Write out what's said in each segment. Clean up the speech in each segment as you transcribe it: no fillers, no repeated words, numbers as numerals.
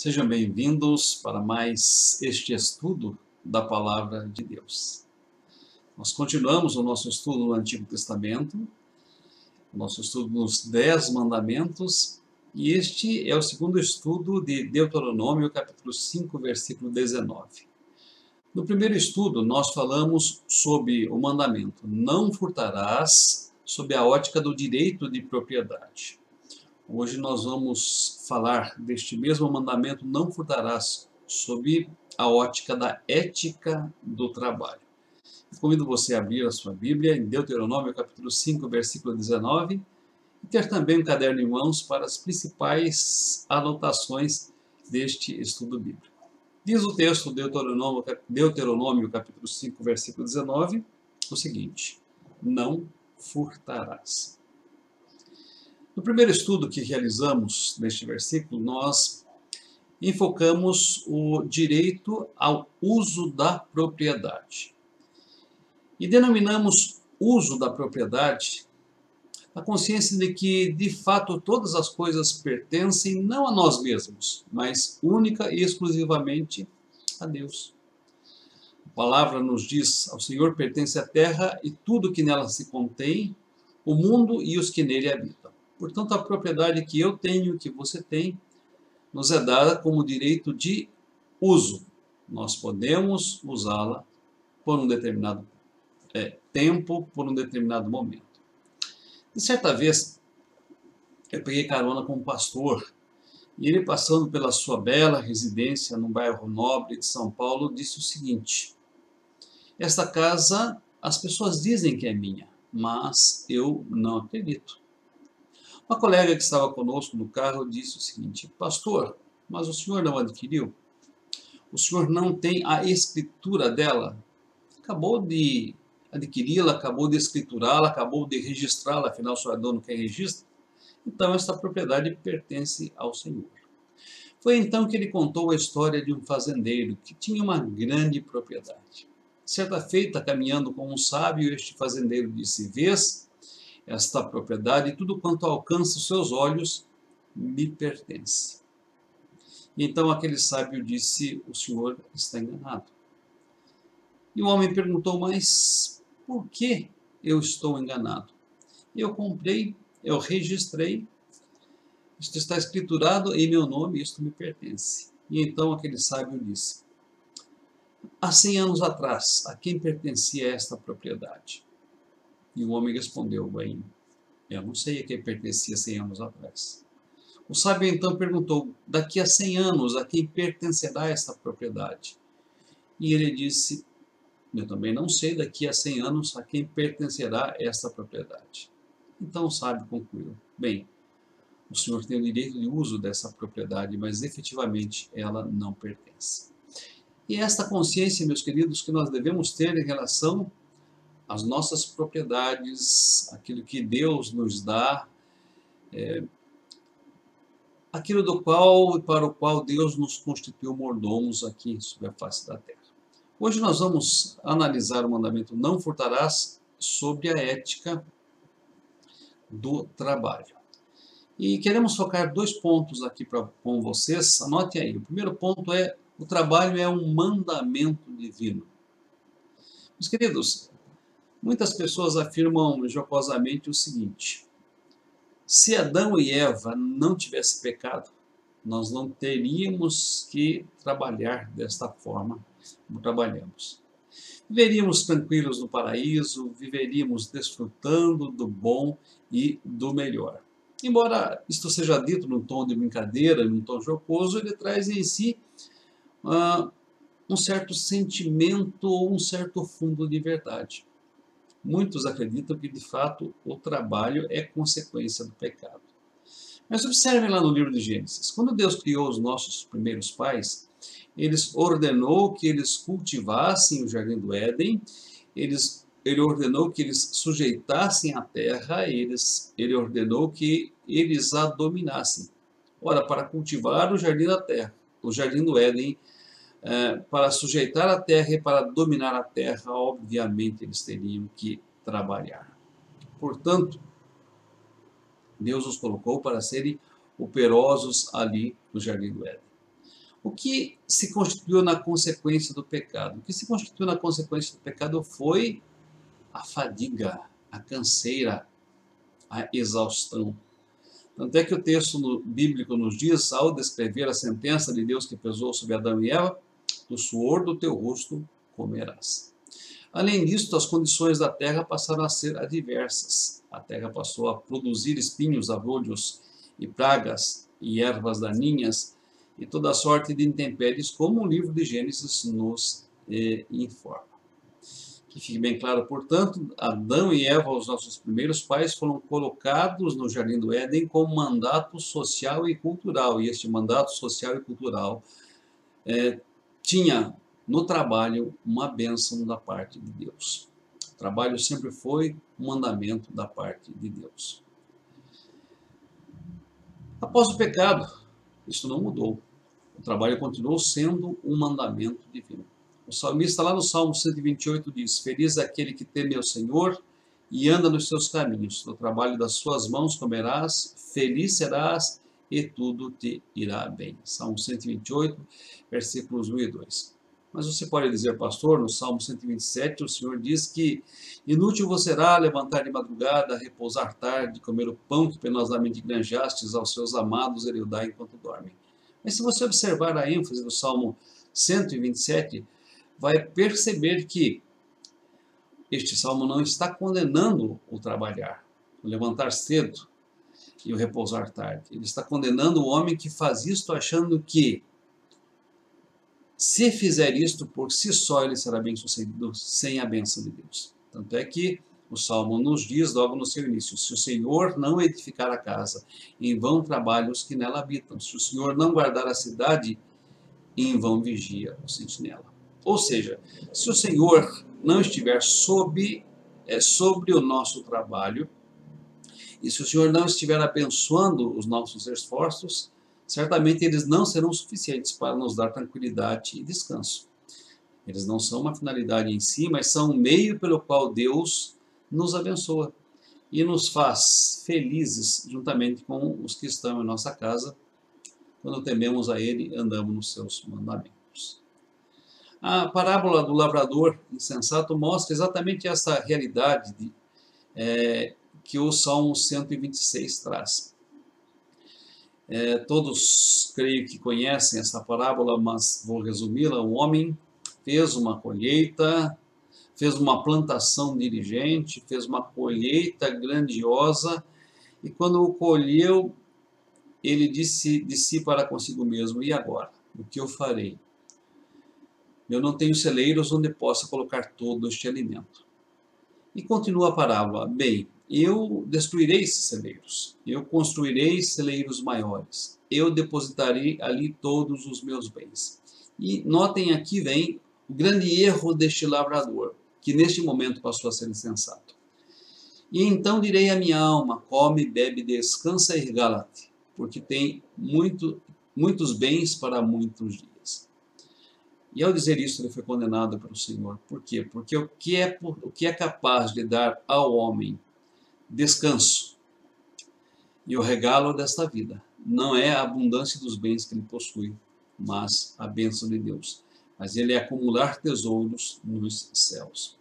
Sejam bem-vindos para mais este estudo da Palavra de Deus. Nós continuamos o nosso estudo no Antigo Testamento, o nosso estudo nos 10 Mandamentos, e este é o segundo estudo de Deuteronômio, capítulo 5, versículo 19. No primeiro estudo, nós falamos sobre o mandamento não furtarás, sob a ótica do direito de propriedade. Hoje nós vamos falar deste mesmo mandamento, não furtarás, sob a ótica da ética do trabalho. Convido você a abrir a sua Bíblia em Deuteronômio capítulo 5, versículo 19, e ter também um caderno em mãos para as principais anotações deste estudo bíblico. Diz o texto Deuteronômio capítulo 5, versículo 19, o seguinte: não furtarás. No primeiro estudo que realizamos neste versículo, nós enfocamos o direito ao uso da propriedade. E denominamos uso da propriedade a consciência de que, de fato, todas as coisas pertencem não a nós mesmos, mas única e exclusivamente a Deus. A palavra nos diz: ao Senhor pertence a terra e tudo que nela se contém, o mundo e os que nele habitam. Portanto, a propriedade que eu tenho, que você tem, nos é dada como direito de uso. Nós podemos usá-la por um determinado tempo, por um determinado momento. De certa vez, eu peguei carona com um pastor, e ele, passando pela sua bela residência no bairro nobre de São Paulo, disse o seguinte: esta casa, as pessoas dizem que é minha, mas eu não acredito. Uma colega que estava conosco no carro disse o seguinte: pastor, mas o senhor não adquiriu? O senhor não tem a escritura dela? Acabou de adquiri-la, acabou de escriturá-la, acabou de registrá-la, afinal o senhor é dono quem registra? Então esta propriedade pertence ao Senhor. Foi então que ele contou a história de um fazendeiro que tinha uma grande propriedade. Certa feita, caminhando com um sábio, este fazendeiro disse: vês esta propriedade, tudo quanto alcança os seus olhos me pertence. E então aquele sábio disse: o senhor está enganado. E o homem perguntou: mas por que eu estou enganado? Eu comprei, eu registrei, isto está escriturado em meu nome, isto me pertence. E então aquele sábio disse: há 100 anos atrás, a quem pertencia esta propriedade? E o homem respondeu: bem, eu não sei a quem pertencia 100 anos atrás. O sábio então perguntou: daqui a 100 anos, a quem pertencerá esta propriedade? E ele disse: eu também não sei daqui a 100 anos a quem pertencerá esta propriedade. Então o sábio concluiu: bem, o senhor tem o direito de uso dessa propriedade, mas efetivamente ela não pertence. E é esta consciência, meus queridos, que nós devemos ter em relação as nossas propriedades, aquilo que Deus nos dá, aquilo do qual e para o qual Deus nos constituiu mordomos aqui sobre a face da terra. Hoje nós vamos analisar o mandamento não furtarás sobre a ética do trabalho. E queremos focar 2 pontos aqui com vocês, anote aí. O primeiro ponto é: o trabalho é um mandamento divino. Meus queridos, muitas pessoas afirmam jocosamente o seguinte: se Adão e Eva não tivessem pecado, nós não teríamos que trabalhar desta forma como trabalhamos. Viveríamos tranquilos no paraíso, viveríamos desfrutando do bom e do melhor. Embora isto seja dito num tom de brincadeira, num tom jocoso, ele traz em si um certo sentimento ou um certo fundo de verdade. Muitos acreditam que, de fato, o trabalho é consequência do pecado. Mas observem lá no livro de Gênesis. Quando Deus criou os nossos primeiros pais, ele ordenou que eles cultivassem o jardim do Éden, ele ordenou que eles sujeitassem a terra, ele ordenou que eles a dominassem. Ora, para cultivar o jardim da terra, o jardim do Éden, para sujeitar a terra e para dominar a terra, obviamente eles teriam que trabalhar. Portanto, Deus os colocou para serem operosos ali no jardim do Éden. O que se constituiu na consequência do pecado? O que se constituiu na consequência do pecado foi a fadiga, a canseira, a exaustão. Tanto é que o texto bíblico nos diz, ao descrever a sentença de Deus que pesou sobre Adão e Eva, do suor do teu rosto comerás. Além disso, as condições da terra passaram a ser adversas. A terra passou a produzir espinhos, abrolhos e pragas e ervas daninhas e toda sorte de intempéries, como o livro de Gênesis nos informa. Que fique bem claro, portanto, Adão e Eva, os nossos primeiros pais, foram colocados no Jardim do Éden com mandato social e cultural. E este mandato social e cultural tinha no trabalho uma bênção da parte de Deus. O trabalho sempre foi um mandamento da parte de Deus. Após o pecado, isso não mudou. O trabalho continuou sendo um mandamento divino. O salmista lá no Salmo 128 diz: Feliz é aquele que teme ao Senhor e anda nos seus caminhos. No trabalho das suas mãos comerás, feliz serás e tudo te irá bem. Salmo 128, versículos 1 e 2. Mas você pode dizer, pastor, no Salmo 127, o Senhor diz que inútil vos será levantar de madrugada, repousar tarde, comer o pão que penosamente granjastes aos seus amados, ele o dá enquanto dorme. Mas se você observar a ênfase do Salmo 127, vai perceber que este salmo não está condenando o trabalhar, o levantar cedo e o repousar tarde. Ele está condenando o homem que faz isto achando que, se fizer isto por si só, ele será bem-sucedido sem a bênção de Deus. Tanto é que o Salmo nos diz logo no seu início: se o Senhor não edificar a casa, em vão trabalham os que nela habitam. Se o Senhor não guardar a cidade, em vão vigia o sentinela. Ou seja, se o Senhor não estiver sobre o nosso trabalho, e se o Senhor não estiver abençoando os nossos esforços, certamente eles não serão suficientes para nos dar tranquilidade e descanso. Eles não são uma finalidade em si, mas são um meio pelo qual Deus nos abençoa e nos faz felizes juntamente com os que estão em nossa casa. Quando tememos a Ele, andamos nos seus mandamentos. A parábola do lavrador insensato mostra exatamente essa realidade que o Salmo 126 traz. Todos creio que conhecem essa parábola, mas vou resumi-la. Um homem fez uma colheita, fez uma plantação diligente, fez uma colheita grandiosa, e quando o colheu, ele disse de si para consigo mesmo: e agora? O que eu farei? Eu não tenho celeiros onde possa colocar todo este alimento. E continua a parábola: bem, eu destruirei esses celeiros, eu construirei celeiros maiores, eu depositarei ali todos os meus bens. E notem, aqui vem o grande erro deste lavrador, que neste momento passou a ser insensato. E então direi à minha alma: come, bebe, descansa e regala-te, porque tem muitos bens para muitos dias. E ao dizer isso, ele foi condenado pelo Senhor. Por quê? Porque o que é capaz de dar ao homem descanso e o regalo desta vida não é a abundância dos bens que ele possui, mas a bênção de Deus. Mas ele é acumular tesouros nos céus.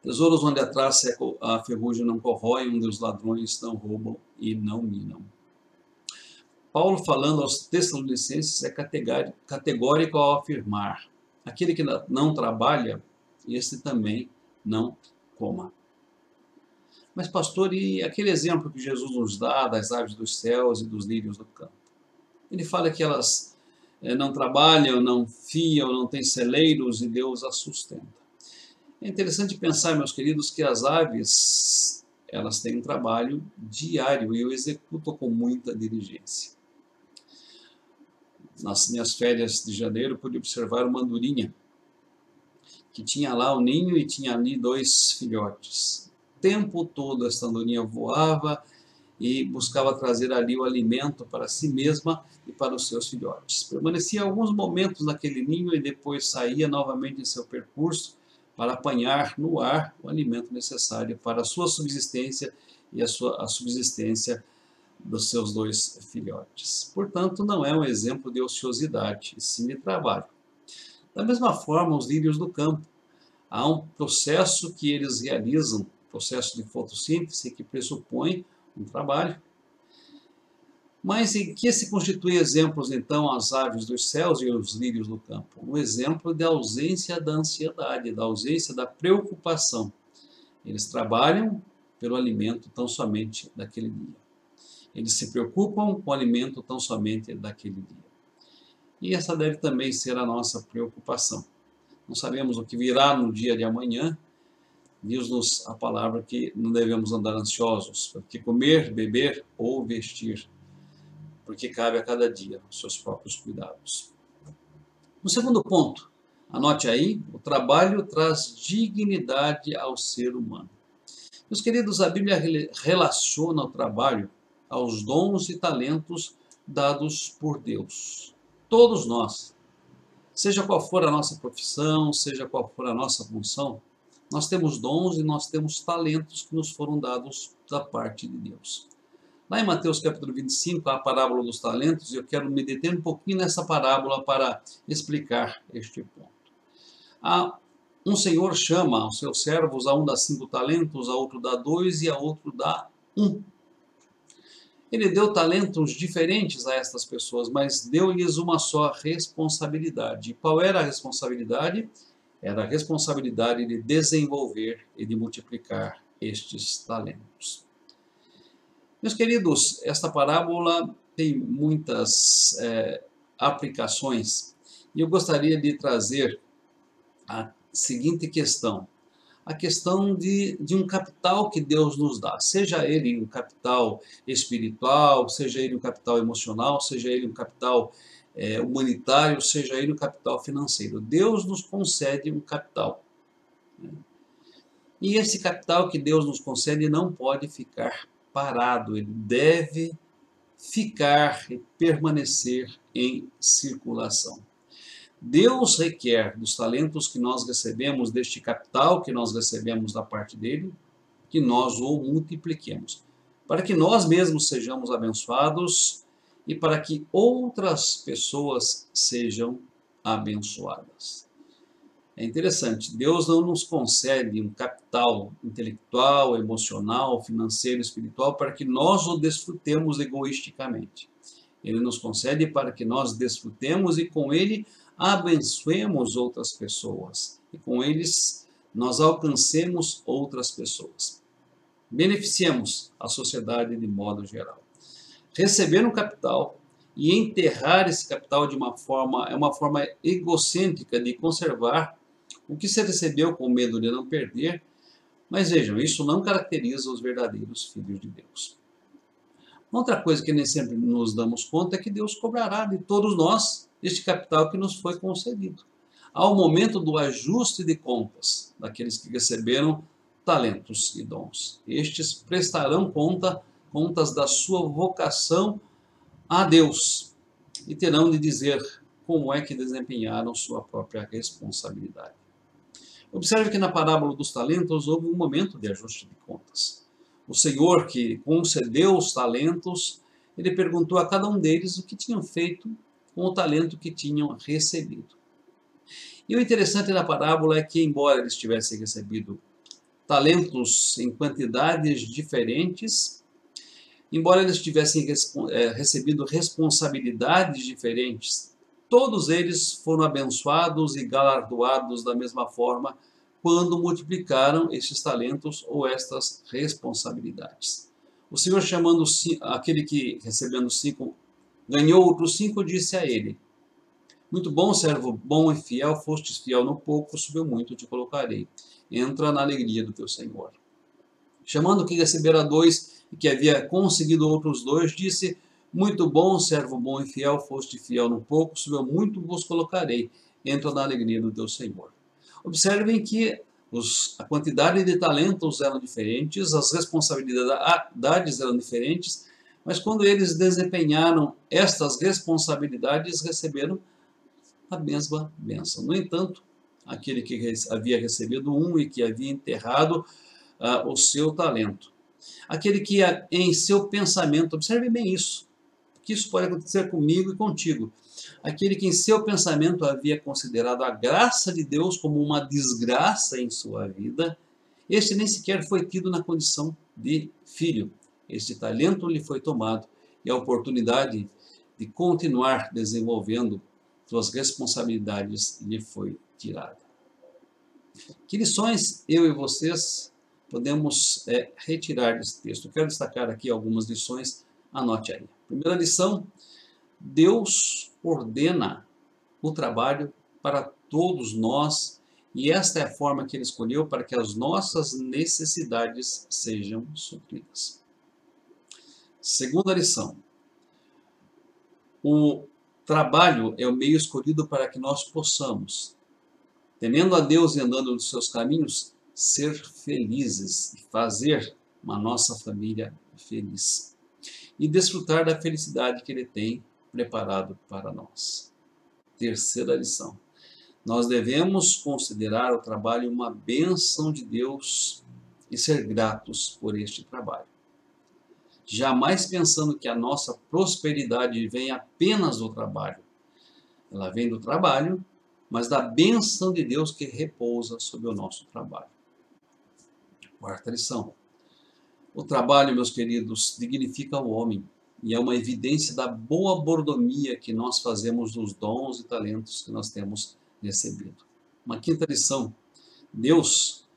Tesouros onde a traça e a ferrugem não corroem, onde os ladrões não roubam e não minam. Paulo, falando aos Tessalonicenses, é categórico ao afirmar: aquele que não trabalha, esse também não coma. Mas, pastor, e aquele exemplo que Jesus nos dá das aves dos céus e dos lírios do campo? Ele fala que elas não trabalham, não fiam, não têm celeiros e Deus as sustenta. É interessante pensar, meus queridos, que as aves, elas têm um trabalho diário e o executam com muita diligência. Nas minhas férias de janeiro, pude observar uma andorinha que tinha lá um ninho e tinha ali 2 filhotes. O tempo todo essa andorinha voava e buscava trazer ali o alimento para si mesma e para os seus filhotes. Permanecia alguns momentos naquele ninho e depois saía novamente em seu percurso para apanhar no ar o alimento necessário para a sua subsistência e a subsistência dos seus 2 filhotes. Portanto, não é um exemplo de ociosidade, e sim de trabalho. Da mesma forma, os lírios do campo. Há um processo que eles realizam, processo de fotossíntese, que pressupõe um trabalho. Mas em que se constituem exemplos, então, as aves dos céus e os lírios do campo? Um exemplo da ausência da ansiedade, da ausência da preocupação. Eles trabalham pelo alimento tão somente daquele dia. Eles se preocupam com o alimento tão somente daquele dia. E essa deve também ser a nossa preocupação. Não sabemos o que virá no dia de amanhã. Diz-nos a palavra que não devemos andar ansiosos, porque comer, beber ou vestir, porque cabe a cada dia os seus próprios cuidados. No segundo ponto, anote aí, o trabalho traz dignidade ao ser humano. Meus queridos, a Bíblia relaciona o trabalho aos dons e talentos dados por Deus. Todos nós, seja qual for a nossa profissão, seja qual for a nossa função, nós temos dons e nós temos talentos que nos foram dados da parte de Deus. Lá em Mateus capítulo 25, há a parábola dos talentos, e eu quero me deter um pouquinho nessa parábola para explicar este ponto. Um senhor chama aos seus servos, a um dá 5 talentos, a outro dá 2 e a outro dá 1. Ele deu talentos diferentes a estas pessoas, mas deu-lhes uma só responsabilidade. E qual era a responsabilidade? Era a responsabilidade de desenvolver e de multiplicar estes talentos. Meus queridos, esta parábola tem muitas aplicações e eu gostaria de trazer a seguinte questão. A questão de um capital que Deus nos dá, seja ele um capital espiritual, seja ele um capital emocional, seja ele um capital humanitário, seja ele um capital financeiro. Deus nos concede um capital. E esse capital que Deus nos concede não pode ficar parado, ele deve ficar e permanecer em circulação. Deus requer dos talentos que nós recebemos, deste capital que nós recebemos da parte dele, que nós o multipliquemos, para que nós mesmos sejamos abençoados e para que outras pessoas sejam abençoadas. É interessante, Deus não nos concede um capital intelectual, emocional, financeiro, espiritual, para que nós o desfrutemos egoisticamente. Ele nos concede para que nós desfrutemos e com ele abençoemos outras pessoas. E com eles nós alcancemos outras pessoas. Beneficiemos a sociedade de modo geral. Receber um capital e enterrar esse capital de uma forma egocêntrica de conservar o que se recebeu com medo de não perder. Mas vejam, isso não caracteriza os verdadeiros filhos de Deus. Outra coisa que nem sempre nos damos conta é que Deus cobrará de todos nós este capital que nos foi concedido. Ao momento do ajuste de contas daqueles que receberam talentos e dons, estes prestarão contas da sua vocação a Deus e terão de dizer como é que desempenharam sua própria responsabilidade. Observe que na parábola dos talentos houve um momento de ajuste de contas. O Senhor que concedeu os talentos, ele perguntou a cada um deles o que tinham feito com o talento que tinham recebido. E o interessante da parábola é que, embora eles tivessem recebido talentos em quantidades diferentes, embora eles tivessem recebido responsabilidades diferentes, todos eles foram abençoados e galardoados da mesma forma quando multiplicaram esses talentos ou estas responsabilidades. O Senhor, chamando aquele que, recebendo 5, ganhou outros 5, disse a ele: muito bom, servo bom e fiel, fostes fiel no pouco, sobre o muito te colocarei. Entra na alegria do teu Senhor. Chamando o que recebera 2 e que havia conseguido outros 2, disse: muito bom, servo bom e fiel, foste fiel no pouco, sobre o muito vos colocarei. Entra na alegria do teu Senhor. Observem que a quantidade de talentos eram diferentes, as responsabilidades eram diferentes, mas quando eles desempenharam estas responsabilidades, receberam a mesma bênção. No entanto, aquele que havia recebido 1 e que havia enterrado o seu talento, Aquele que em seu pensamento, observe bem isso, porque isso pode acontecer comigo e contigo. Aquele que em seu pensamento havia considerado a graça de Deus como uma desgraça em sua vida, este nem sequer foi tido na condição de filho. Este talento lhe foi tomado e a oportunidade de continuar desenvolvendo suas responsabilidades lhe foi tirada. Que lições eu e vocês podemos retirar desse texto? Eu quero destacar aqui algumas lições, anote aí. Primeira lição: Deus ordena o trabalho para todos nós e esta é a forma que Ele escolheu para que as nossas necessidades sejam supridas. Segunda lição: o trabalho é o meio escolhido para que nós possamos, temendo a Deus e andando nos seus caminhos, ser felizes e fazer uma nossa família feliz e desfrutar da felicidade que Ele tem preparado para nós. Terceira lição: nós devemos considerar o trabalho uma bênção de Deus e ser gratos por este trabalho. Jamais pensando que a nossa prosperidade vem apenas do trabalho. Ela vem do trabalho, mas da bênção de Deus que repousa sobre o nosso trabalho. Quarta lição: o trabalho, meus queridos, dignifica o homem e é uma evidência da boa mordomia que nós fazemos dos dons e talentos que nós temos recebido. Uma quinta lição: Deus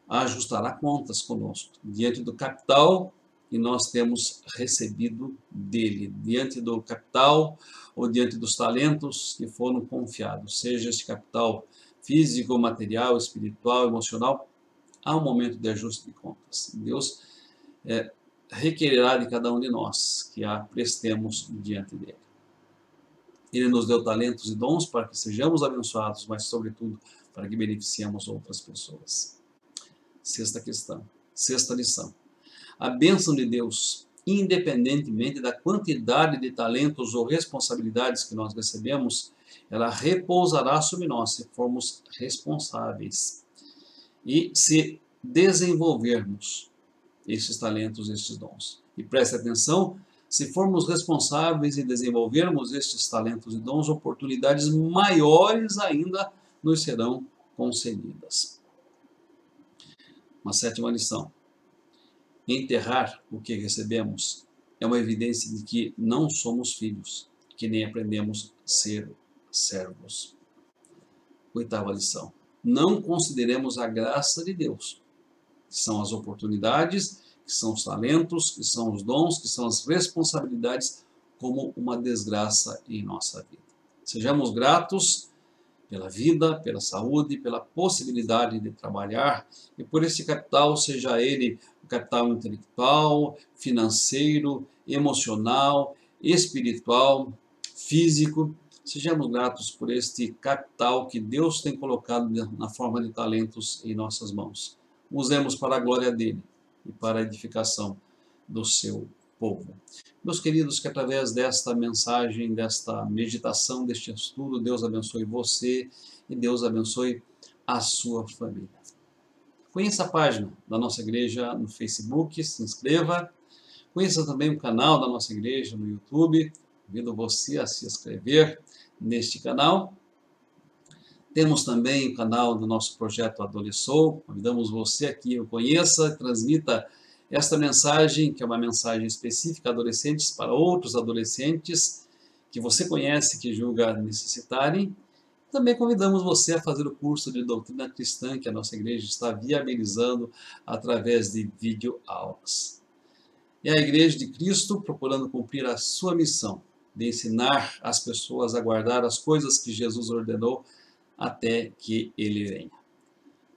ajustará contas conosco diante do capital que nós temos recebido dele, diante do capital ou diante dos talentos que foram confiados, seja este capital físico, material, espiritual, emocional. Há um momento de ajuste de contas. Deus requererá de cada um de nós que a prestemos diante dele. Ele nos deu talentos e dons para que sejamos abençoados, mas sobretudo para que beneficiemos outras pessoas. Sexta lição: a bênção de Deus, independentemente da quantidade de talentos ou responsabilidades que nós recebemos, ela repousará sobre nós se formos responsáveis e se desenvolvermos estes talentos, estes dons. E preste atenção, se formos responsáveis e desenvolvermos estes talentos e dons, oportunidades maiores ainda nos serão concedidas. Uma sétima lição: enterrar o que recebemos é uma evidência de que não somos filhos, que nem aprendemos a ser servos. Oitava lição: não consideremos a graça de Deus, que são as oportunidades, que são os talentos, que são os dons, que são as responsabilidades, como uma desgraça em nossa vida. Sejamos gratos pela vida, pela saúde, pela possibilidade de trabalhar e por esse capital, seja ele o capital intelectual, financeiro, emocional, espiritual, físico. Sejamos gratos por este capital que Deus tem colocado na forma de talentos em nossas mãos. Usemos para a glória dele e para a edificação do seu povo. Meus queridos, que através desta mensagem, desta meditação, deste estudo, Deus abençoe você e Deus abençoe a sua família. Conheça a página da nossa igreja no Facebook, se inscreva. Conheça também o canal da nossa igreja no YouTube. Convido você a se inscrever neste canal. Temos também o canal do nosso projeto Adolescou. Convidamos você aqui, o conheça, transmita esta mensagem, que é uma mensagem específica a adolescentes, para outros adolescentes que você conhece, que julga necessitarem. Também convidamos você a fazer o curso de doutrina cristã que a nossa igreja está viabilizando através de videoaulas. É a Igreja de Cristo procurando cumprir a sua missão de ensinar as pessoas a guardar as coisas que Jesus ordenou até que ele venha.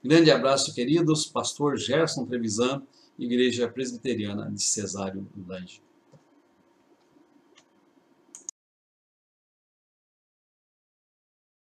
Grande abraço, queridos. Pastor Gerson Trevisan, Igreja Presbiteriana de Cesário Lange.